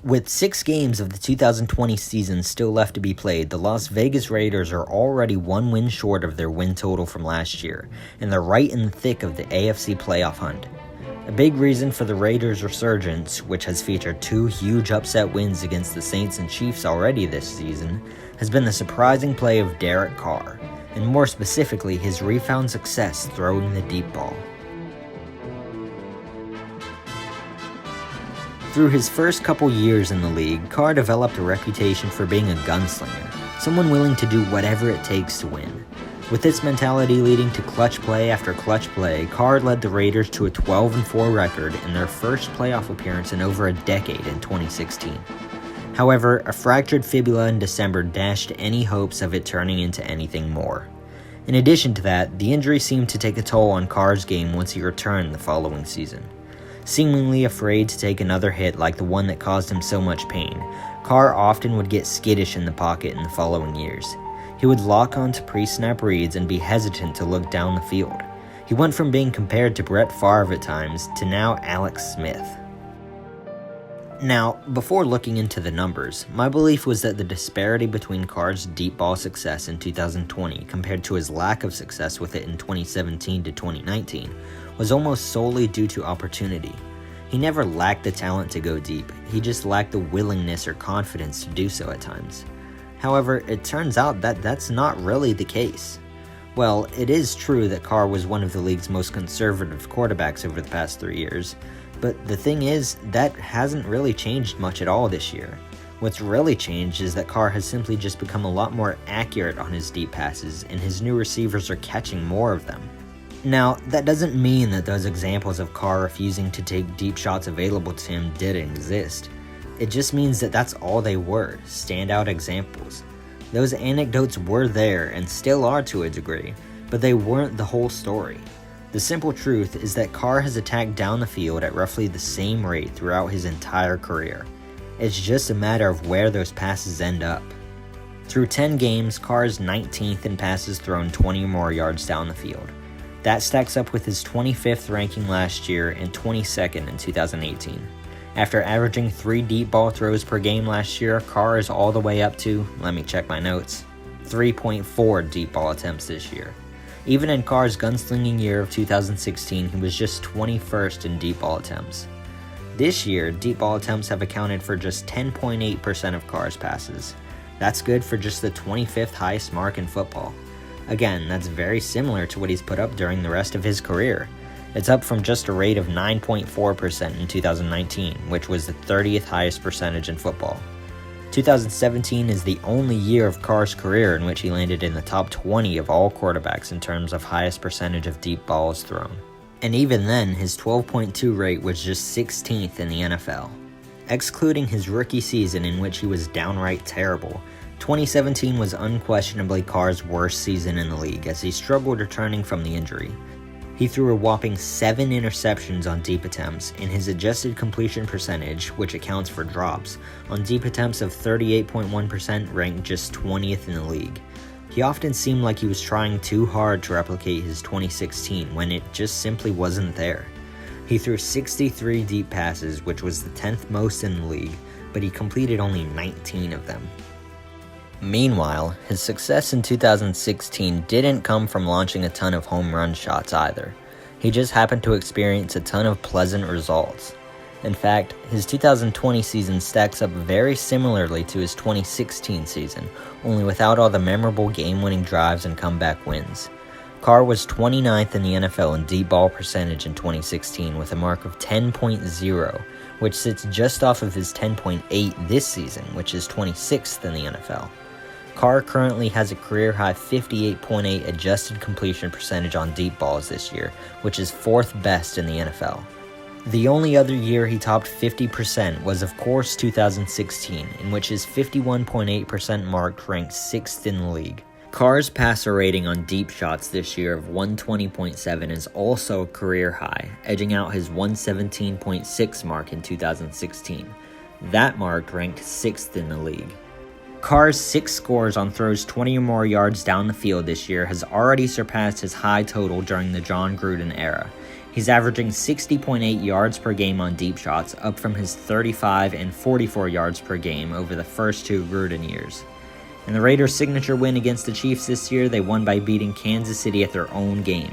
With 6 games of the 2020 season still left to be played, the Las Vegas Raiders are already 1 win short of their win total from last year, and they're right in the thick of the AFC playoff hunt. A big reason for the Raiders' resurgence, which has featured 2 huge upset wins against the Saints and Chiefs already this season, has been the surprising play of Derek Carr, and more specifically his refound success throwing the deep ball. Through his first couple years in the league, Carr developed a reputation for being a gunslinger, someone willing to do whatever it takes to win. With this mentality leading to clutch play after clutch play, Carr led the Raiders to a 12-4 record in their first playoff appearance in over a decade in 2016. However, a fractured fibula in December dashed any hopes of it turning into anything more. In addition to that, the injury seemed to take a toll on Carr's game once he returned the following season. Seemingly afraid to take another hit like the one that caused him so much pain, Carr often would get skittish in the pocket in the following years. He would lock onto pre-snap reads and be hesitant to look down the field. He went from being compared to Brett Favre at times to now Alex Smith. Now, before looking into the numbers, my belief was that the disparity between Carr's deep ball success in 2020 compared to his lack of success with it in 2017 to 2019 was almost solely due to opportunity. He never lacked the talent to go deep, he just lacked the willingness or confidence to do so at times. However, it turns out that that's not really the case. Well, it is true that Carr was one of the league's most conservative quarterbacks over the past 3 years, but the thing is, that hasn't really changed much at all this year. What's really changed is that Carr has simply just become a lot more accurate on his deep passes, and his new receivers are catching more of them. Now, that doesn't mean that those examples of Carr refusing to take deep shots available to him didn't exist. It just means that that's all they were, standout examples. Those anecdotes were there and still are to a degree, but they weren't the whole story. The simple truth is that Carr has attacked down the field at roughly the same rate throughout his entire career. It's just a matter of where those passes end up. Through 10 games, Carr is 19th in passes thrown 20 or more yards down the field. That stacks up with his 25th ranking last year and 22nd in 2018. After averaging 3 deep ball throws per game last year, Carr is all the way up to, let me check my notes, 3.4 deep ball attempts this year. Even in Carr's gunslinging year of 2016, he was just 21st in deep ball attempts. This year, deep ball attempts have accounted for just 10.8% of Carr's passes. That's good for just the 25th highest mark in football. Again, that's very similar to what he's put up during the rest of his career. It's up from just a rate of 9.4% in 2019, which was the 30th highest percentage in football. 2017 is the only year of Carr's career in which he landed in the top 20 of all quarterbacks in terms of highest percentage of deep balls thrown. And even then, his 12.2 rate was just 16th in the NFL. Excluding his rookie season in which he was downright terrible, 2017 was unquestionably Carr's worst season in the league as he struggled returning from the injury. He threw a whopping 7 interceptions on deep attempts, and his adjusted completion percentage, which accounts for drops, on deep attempts of 38.1% ranked just 20th in the league. He often seemed like he was trying too hard to replicate his 2016 when it just simply wasn't there. He threw 63 deep passes, which was the 10th most in the league, but he completed only 19 of them. Meanwhile, his success in 2016 didn't come from launching a ton of home run shots either. He just happened to experience a ton of pleasant results. In fact, his 2020 season stacks up very similarly to his 2016 season, only without all the memorable game-winning drives and comeback wins. Carr was 29th in the NFL in deep ball percentage in 2016 with a mark of 10.0, which sits just off of his 10.8 this season, which is 26th in the NFL. Carr currently has a career-high 58.8 adjusted completion percentage on deep balls this year, which is 4th best in the NFL. The only other year he topped 50% was of course 2016, in which his 51.8% mark ranked 6th in the league. Carr's passer rating on deep shots this year of 120.7 is also a career high, edging out his 117.6 mark in 2016. That mark ranked 6th in the league. Carr's 6 scores on throws 20 or more yards down the field this year has already surpassed his high total during the John Gruden era. He's averaging 60.8 yards per game on deep shots, up from his 35 and 44 yards per game over the first 2 Gruden years. In the Raiders' signature win against the Chiefs this year, they won by beating Kansas City at their own game.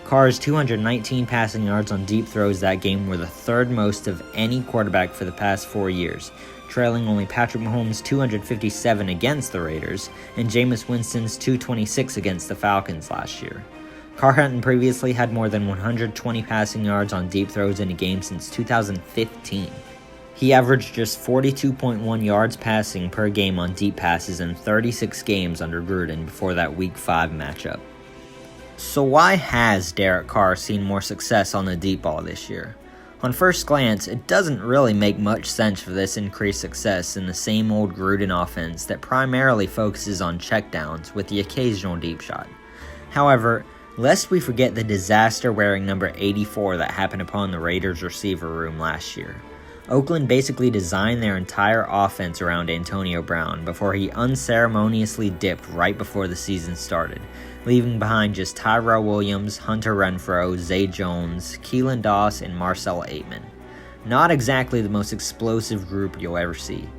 Carr's 219 passing yards on deep throws that game were the 3rd most of any quarterback for the past 4 years, trailing only Patrick Mahomes' 257 against the Raiders and Jameis Winston's 226 against the Falcons last year. Carr hadn't previously had more than 120 passing yards on deep throws in a game since 2015. He averaged just 42.1 yards passing per game on deep passes in 36 games under Gruden before that Week 5 matchup. So why has Derek Carr seen more success on the deep ball this year? On first glance, it doesn't really make much sense for this increased success in the same old Gruden offense that primarily focuses on checkdowns with the occasional deep shot. However, lest we forget the disaster wearing number 84 that happened upon the Raiders receiver room last year. Oakland basically designed their entire offense around Antonio Brown before he unceremoniously dipped right before the season started, leaving behind just Tyrell Williams, Hunter Renfrow, Zay Jones, Keelan Doss, and Marcell Aitman. Not exactly the most explosive group you'll ever see.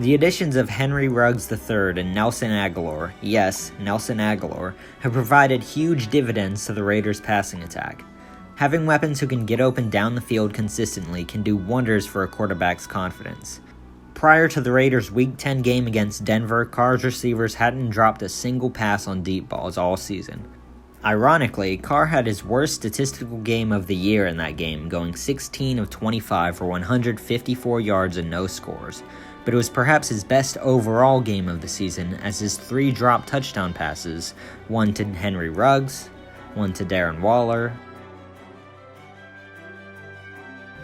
The additions of Henry Ruggs III and Nelson Agholor, yes, Nelson Agholor, have provided huge dividends to the Raiders' passing attack. Having weapons who can get open down the field consistently can do wonders for a quarterback's confidence. Prior to the Raiders' Week 10 game against Denver, Carr's receivers hadn't dropped a single pass on deep balls all season. Ironically, Carr had his worst statistical game of the year in that game, going 16 of 25 for 154 yards and no scores, but it was perhaps his best overall game of the season as his 3 drop touchdown passes, one to Henry Ruggs, one to Darren Waller,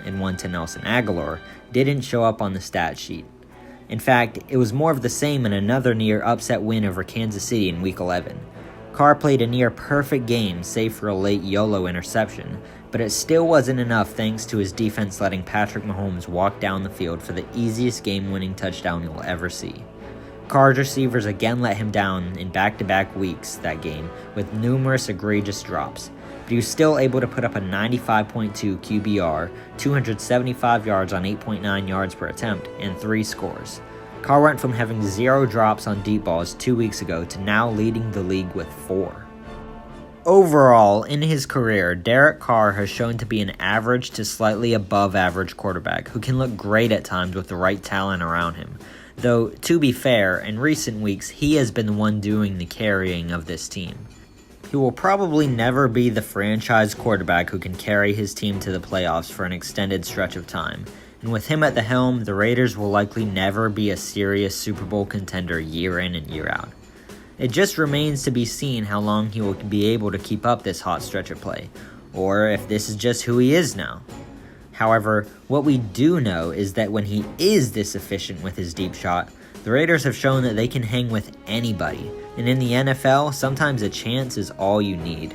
and one to Nelson Agholor, didn't show up on the stat sheet. In fact, it was more of the same in another near upset win over Kansas City in Week 11. Carr played a near perfect game save for a late YOLO interception, but it still wasn't enough thanks to his defense letting Patrick Mahomes walk down the field for the easiest game-winning touchdown you'll ever see. Carr's receivers again let him down in back-to-back weeks that game with numerous egregious drops, but he was still able to put up a 95.2 QBR, 275 yards on 8.9 yards per attempt, and 3 scores. Carr went from having 0 drops on deep balls 2 weeks ago to now leading the league with 4. Overall, in his career, Derek Carr has shown to be an average to slightly above average quarterback who can look great at times with the right talent around him. Though, to be fair, in recent weeks, he has been the one doing the carrying of this team. He will probably never be the franchise quarterback who can carry his team to the playoffs for an extended stretch of time, and with him at the helm, the Raiders will likely never be a serious Super Bowl contender year in and year out. It just remains to be seen how long he will be able to keep up this hot stretch of play, or if this is just who he is now. However, what we do know is that when he is this efficient with his deep shot, the Raiders have shown that they can hang with anybody, and in the NFL, sometimes a chance is all you need.